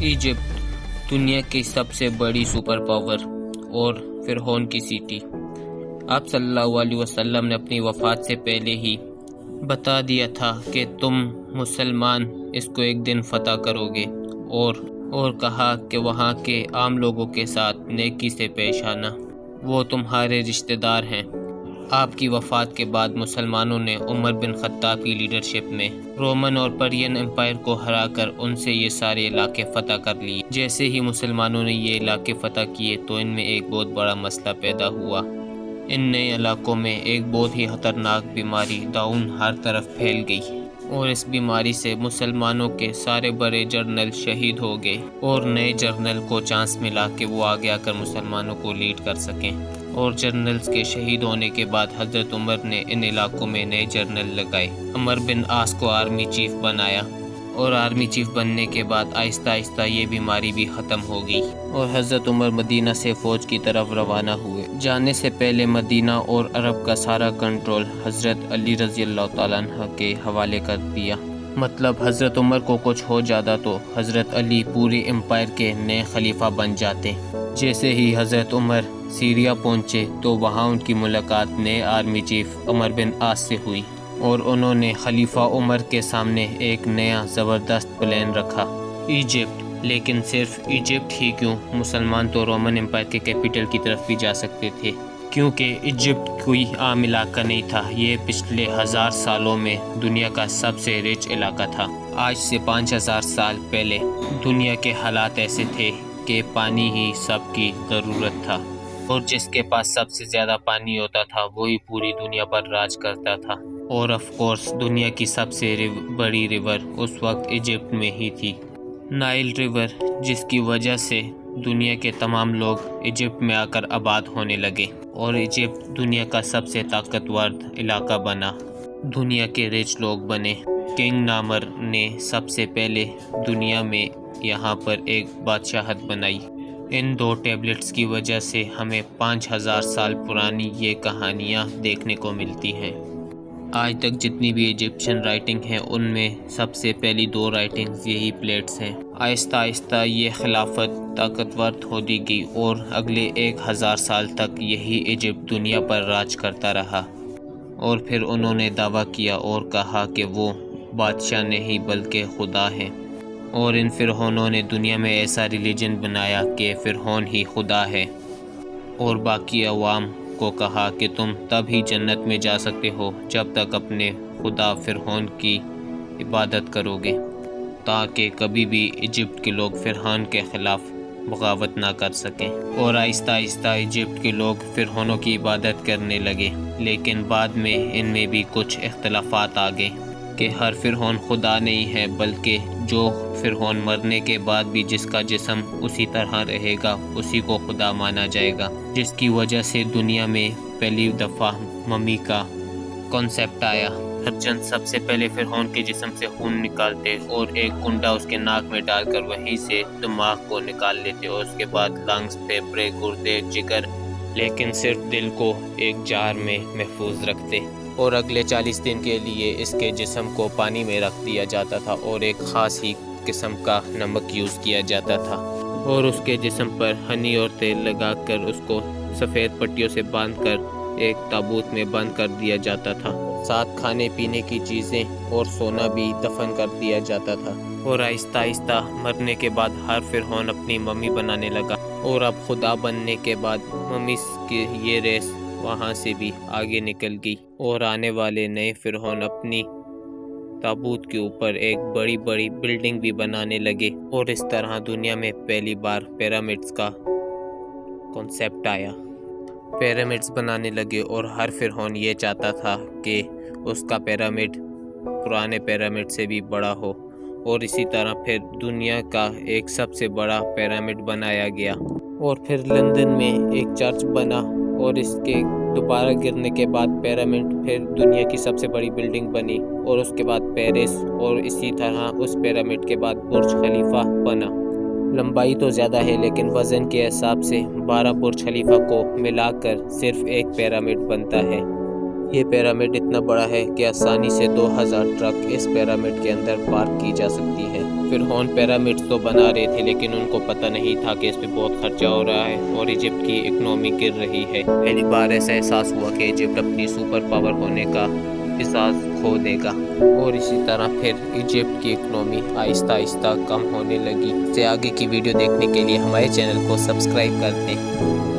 Egypt دنیا کی سب سے بڑی سپر پاور اور فرعون کی سٹی۔ آپ صلی اللہ علیہ وسلم نے اپنی وفات سے پہلے ہی بتا دیا تھا کہ تم مسلمان اس کو ایک دن فتح کرو گے، اور کہا کہ وہاں کے عام لوگوں کے ساتھ نیکی سے پیش آنا، وہ تمہارے رشتہ دار ہیں۔ آپ کی وفات کے بعد مسلمانوں نے عمر بن خطاب کی لیڈرشپ میں رومن اور پرین امپائر کو ہرا کر ان سے یہ سارے علاقے فتح کر لیے۔ جیسے ہی مسلمانوں نے یہ علاقے فتح کیے تو ان میں ایک بہت بڑا مسئلہ پیدا ہوا۔ ان نئے علاقوں میں ایک بہت ہی خطرناک بیماری داؤن ہر طرف پھیل گئی، اور اس بیماری سے مسلمانوں کے سارے بڑے جرنل شہید ہو گئے، اور نئے جرنل کو چانس ملا کہ وہ آگے آ کر مسلمانوں کو لیڈ کر سکیں۔ اور جرنلز کے شہید ہونے کے بعد حضرت عمر نے ان علاقوں میں نئے جرنل لگائے۔ عمر بن عاص کو آرمی چیف بنایا، اور آرمی چیف بننے کے بعد آہستہ آہستہ یہ بیماری بھی ختم ہو گئی، اور حضرت عمر مدینہ سے فوج کی طرف روانہ ہوئے۔ جانے سے پہلے مدینہ اور عرب کا سارا کنٹرول حضرت علی رضی اللہ تعالیٰ عنہ کے حوالے کر دیا۔ مطلب حضرت عمر کو کچھ ہو جاتا تو حضرت علی پوری امپائر کے نئے خلیفہ بن جاتے۔ جیسے ہی حضرت عمر سیریا پہنچے تو وہاں ان کی ملاقات نئے آرمی چیف عمر بن عاص سے ہوئی، اور انہوں نے خلیفہ عمر کے سامنے ایک نیا زبردست پلان رکھا۔ ایجپٹ، لیکن صرف ایجپٹ ہی کیوں، مسلمان تو رومن امپائر کے کیپٹل کی طرف بھی جا سکتے تھے، کیونکہ ایجپٹ کوئی عام علاقہ نہیں تھا۔ یہ پچھلے 1000 سالوں میں دنیا کا سب سے رچ علاقہ تھا۔ آج سے 5000 سال پہلے دنیا کے حالات ایسے تھے کہ پانی ہی سب کی ضرورت تھا، اور جس کے پاس سب سے زیادہ پانی ہوتا تھا وہی پوری دنیا پر راج کرتا تھا۔ اور آف کورس دنیا کی سب سے بڑی ریور اس وقت ایجپٹ میں ہی تھی، نائل ریور، جس کی وجہ سے دنیا کے تمام لوگ ایجپٹ میں آ کر آباد ہونے لگے، اور ایجپٹ دنیا کا سب سے طاقتور علاقہ بنا، دنیا کے رچ لوگ بنے۔ کنگ نامر نے سب سے پہلے دنیا میں یہاں پر ایک بادشاہت بنائی۔ ان 2 ٹیبلٹس کی وجہ سے ہمیں 5000 سال پرانی یہ کہانیاں دیکھنے کو ملتی ہیں۔ آج تک جتنی بھی ایجپشن رائٹنگ ہیں ان میں سب سے پہلی 2 رائٹنگز یہی پلیٹس ہیں۔ آہستہ آہستہ یہ خلافت طاقتور ہوتی گئی، اور اگلے 1000 سال تک یہی ایجپٹ دنیا پر راج کرتا رہا، اور پھر انہوں نے دعویٰ کیا اور کہا کہ وہ بادشاہ نہیں بلکہ خدا ہیں، اور ان فرعونوں نے دنیا میں ایسا ریلیجن بنایا کہ فرعون ہی خدا ہے، اور باقی عوام کو کہا کہ تم تب ہی جنت میں جا سکتے ہو جب تک اپنے خدا فرعون کی عبادت کرو گے، تاکہ کبھی بھی ایجپٹ کے لوگ فرعون کے خلاف بغاوت نہ کر سکیں۔ اور آہستہ آہستہ ایجپٹ کے لوگ فرعونوں کی عبادت کرنے لگے، لیکن بعد میں ان میں بھی کچھ اختلافات آ گئے کہ ہر فرعون خدا نہیں ہے، بلکہ جو فرعون مرنے کے بعد بھی جس کا جسم اسی طرح رہے گا اسی کو خدا مانا جائے گا، جس کی وجہ سے دنیا میں پہلی دفعہ ممی کا کنسیپٹ آیا۔ سرجن سب سے پہلے فرعون کے جسم سے خون نکالتے اور ایک کنڈا اس کے ناک میں ڈال کر وہیں سے دماغ کو نکال لیتے، اور اس کے بعد لنگز، پھیپھڑے، گردے، جگر، لیکن صرف دل کو ایک جار میں محفوظ رکھتے، اور اگلے 40 دن کے لیے اس کے جسم کو پانی میں رکھ دیا جاتا تھا، اور ایک خاص ہی قسم کا نمک یوز کیا جاتا تھا، اور اس کے جسم پر ہنی اور تیل لگا کر اس کو سفید پٹیوں سے باندھ کر ایک تابوت میں بند کر دیا جاتا تھا، ساتھ کھانے پینے کی چیزیں اور سونا بھی دفن کر دیا جاتا تھا۔ اور آہستہ آہستہ مرنے کے بعد ہر فرعون اپنی ممی بنانے لگا، اور اب خدا بننے کے بعد ممیز کی یہ ریس وہاں سے بھی آگے نکل گئی، اور آنے والے نئے فرعون اپنی تابوت کے اوپر ایک بڑی بڑی بلڈنگ بھی بنانے لگے، اور اس طرح دنیا میں پہلی بار پیرامڈز کا کنسیپٹ آیا۔ پیرامڈز بنانے لگے، اور ہر فرعون یہ چاہتا تھا کہ اس کا پیرامڈ پرانے پیرامڈ سے بھی بڑا ہو، اور اسی طرح پھر دنیا کا ایک سب سے بڑا پیرامڈ بنایا گیا۔ اور پھر لندن میں ایک چرچ بنا، اور اس کے دوبارہ گرنے کے بعد پیرامڈ پھر دنیا کی سب سے بڑی بلڈنگ بنی، اور اس کے بعد پیرس، اور اسی طرح اس پیرامڈ کے بعد برج خلیفہ بنا۔ لمبائی تو زیادہ ہے لیکن وزن کے حساب سے 12 برج خلیفہ کو ملا کر صرف ایک پیرامڈ بنتا ہے۔ یہ پیرامڈ اتنا بڑا ہے کہ آسانی سے 2000 ٹرک اس پیرامڈ کے اندر پارک کی جا سکتی ہے۔ فرعون پیرامڈ تو بنا رہے تھے لیکن ان کو پتہ نہیں تھا کہ اس پہ بہت خرچہ ہو رہا ہے اور ایجپٹ کی اکنامی گر رہی ہے۔ پہلی بار ایسا احساس ہوا کہ ایجپٹ اپنی سپر پاور ہونے کا احساس کھو دے گا، اور اسی طرح پھر ایجپٹ کی اکنامی آہستہ آہستہ کم ہونے لگی۔ سے آگے کی ویڈیو دیکھنے کے لیے ہمارے چینل کو سبسکرائب کر دیں۔